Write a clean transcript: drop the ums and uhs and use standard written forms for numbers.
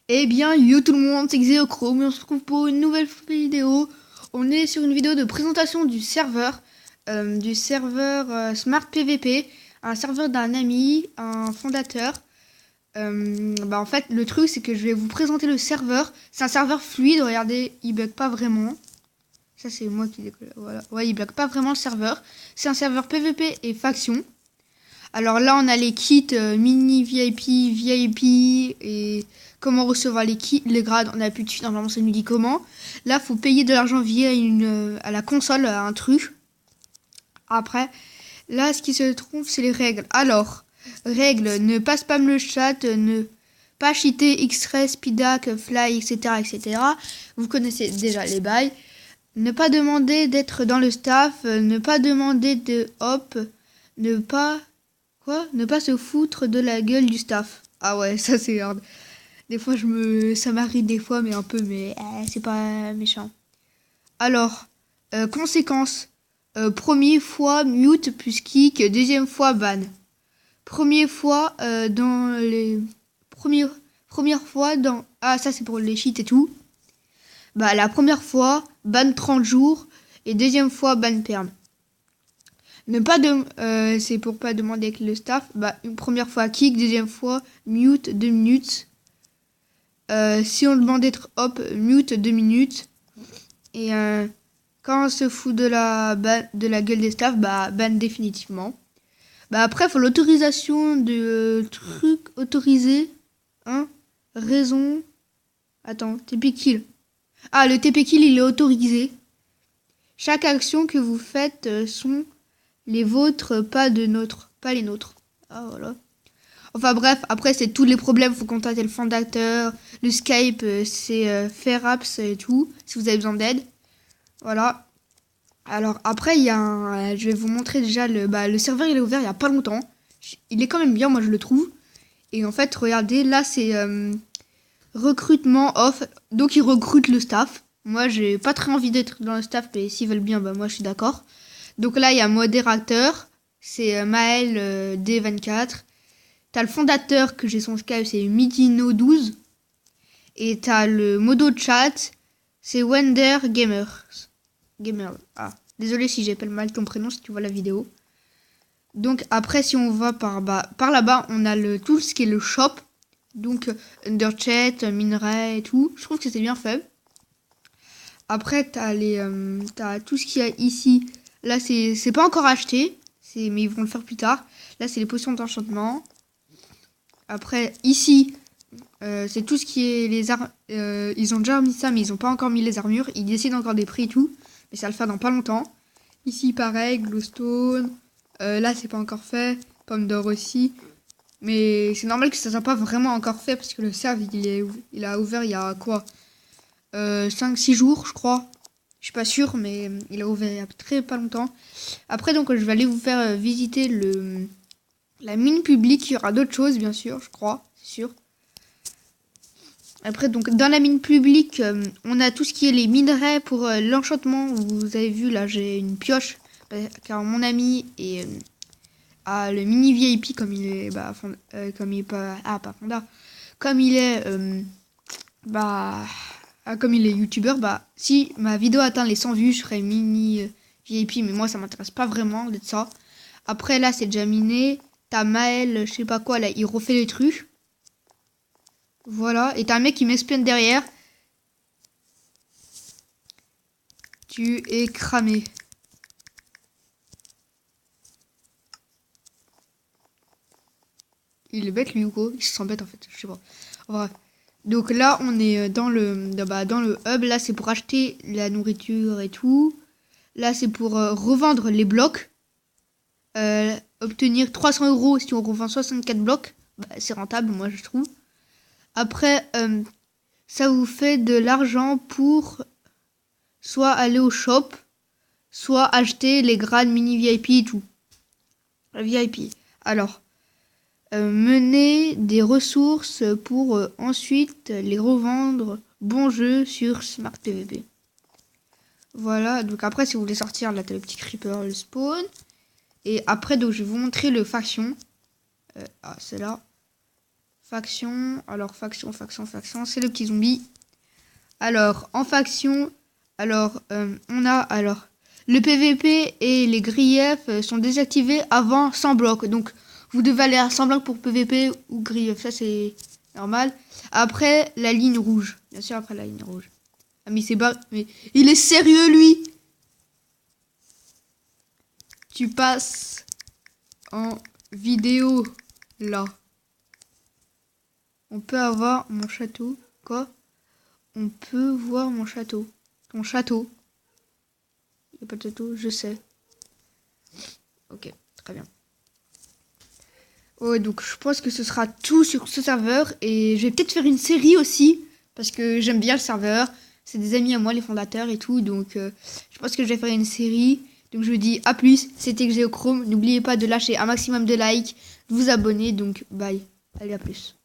Eh bien, yo tout le monde, c'est Xeochrome et on se retrouve pour une nouvelle vidéo. On est sur une vidéo de présentation du serveur Smart PVP, un serveur d'un ami, un fondateur. En fait, le truc, c'est que je vais vous présenter le serveur. C'est un serveur fluide, regardez, il bug pas vraiment. Ça, c'est moi qui décolle. Voilà. Ouais, il bug pas vraiment le serveur. C'est un serveur PVP et faction. Alors là, on a les kits mini VIP, VIP et comment recevoir les kits, les grades. On a plus de suite, normalement ça nous dit comment. Là, faut payer de l'argent via à la console, à un truc. Après, là, ce qui se trouve, c'est les règles. Alors, règles, ne pas spam le chat, ne pas cheater X-Ray, Speedac, Fly, etc., etc. Vous connaissez déjà les bails. Ne pas demander d'être dans le staff, ne pas demander de hop, ne pas Quoi? Ne pas se foutre de la gueule du staff. Ah ouais, ça c'est hard. Des fois ça m'arrive des fois, mais un peu, mais c'est pas méchant. Alors, conséquences. Première fois mute plus kick, deuxième fois ban. Première fois dans les première fois dans ça c'est pour les cheats et tout. Bah la première fois ban 30 jours et deuxième fois ban perm. Ne pas c'est pour pas demander avec le staff. Bah, une première fois kick, deuxième fois mute 2 minutes. Si on demande d'être hop, mute 2 minutes. Et quand on se fout de la gueule des staffs, bah ban définitivement. Bah après, faut l'autorisation de truc autorisé. Hein? Raison. Attends, TP kill. Ah, le TP kill, il est autorisé. Chaque action que vous faites sont les vôtres, pas les nôtres. Ah voilà. Enfin bref, après c'est tous les problèmes, faut contacter le fondateur, le Skype, c'est faire apps et tout, si vous avez besoin d'aide. Voilà. Alors après il y a je vais vous montrer déjà le serveur, il est ouvert il y a pas longtemps. Il est quand même bien, moi je le trouve. Et en fait, regardez, là c'est recrutement off, donc il recrute le staff. Moi j'ai pas très envie d'être dans le staff, mais s'ils veulent bien, bah moi je suis d'accord. Donc là, il y a modérateur, c'est Maël D24. T'as le fondateur, que j'ai son Skype, c'est Midino12. Et t'as le modo chat, c'est Wender Gamers. Gamer. Ah, désolé si j'appelle mal ton prénom si tu vois la vidéo. Donc après, si on va par là-bas, on a tout ce qui est le shop. Donc Underchat, minerai et tout. Je trouve que c'est bien fait. Après, t'as tout ce qu'il y a ici. Là, c'est pas encore acheté, mais ils vont le faire plus tard. Là, c'est les potions d'enchantement. Après, ici, c'est tout ce qui est les armes. Ils ont déjà mis ça, mais ils ont pas encore mis les armures. Ils décident encore des prix et tout, mais ça va le faire dans pas longtemps. Ici, pareil, glowstone. Là, c'est pas encore fait. Pomme d'or aussi. Mais c'est normal que ça soit pas vraiment encore fait parce que le serve, il a ouvert il y a quoi 5-6 jours, je crois. Je suis pas sûre, mais il a ouvert il y a très pas longtemps. Après, donc, je vais aller vous faire visiter la mine publique. Il y aura d'autres choses, bien sûr, je crois, c'est sûr. Après, donc, dans la mine publique, on a tout ce qui est les minerais pour l'enchantement. Vous avez vu, là, j'ai une pioche. Car mon ami a le mini VIP, comme il est, comme il est pas, pas fonda. Comme il est, comme il est youtubeur, si ma vidéo atteint les 100 vues, je ferai mini VIP, mais moi ça m'intéresse pas vraiment d'être ça. Après là c'est déjà miné, t'as Maël, je sais pas quoi, là il refait les trucs. Voilà, et t'as un mec qui m'espionne derrière. Tu es cramé. Il est bête lui ou quoi? Il se sent bête en fait, je sais pas. Bref. Donc là on est dans le hub, là c'est pour acheter la nourriture et tout. Là c'est pour revendre les blocs. Obtenir 300 € si on revend 64 blocs, c'est rentable, moi je trouve. Après, ça vous fait de l'argent pour soit aller au shop, soit acheter les grades mini VIP et tout. VIP. Alors, mener des ressources pour ensuite les revendre. Bon jeu sur Smart PVP. Voilà, donc après si vous voulez sortir, là t'as le petit creeper, le spawn. Et après, donc, je vais vous montrer le faction. C'est là. Faction. Alors, faction, c'est le petit zombie. Alors, en faction, alors, on a, alors, le PVP et les griefs sont désactivés avant 100 blocs. Donc, vous devez aller à 100 blocs pour PVP ou grief. Ça, c'est normal. Après, la ligne rouge. Bien sûr, après la ligne rouge. Ah, mais c'est pas... Mais il est sérieux, lui. Tu passes en vidéo, là. On peut avoir mon château. Quoi? On peut voir mon château. Ton château. Il n'y a pas de château, je sais. Ok, très bien. Ouais, donc je pense que ce sera tout sur ce serveur. Et je vais peut-être faire une série aussi. Parce que j'aime bien le serveur. C'est des amis à moi, les fondateurs et tout. Donc je pense que je vais faire une série. Donc je vous dis à plus. C'était Xeochrome. N'oubliez pas de lâcher un maximum de likes. De vous abonner. Donc bye. Allez, à plus.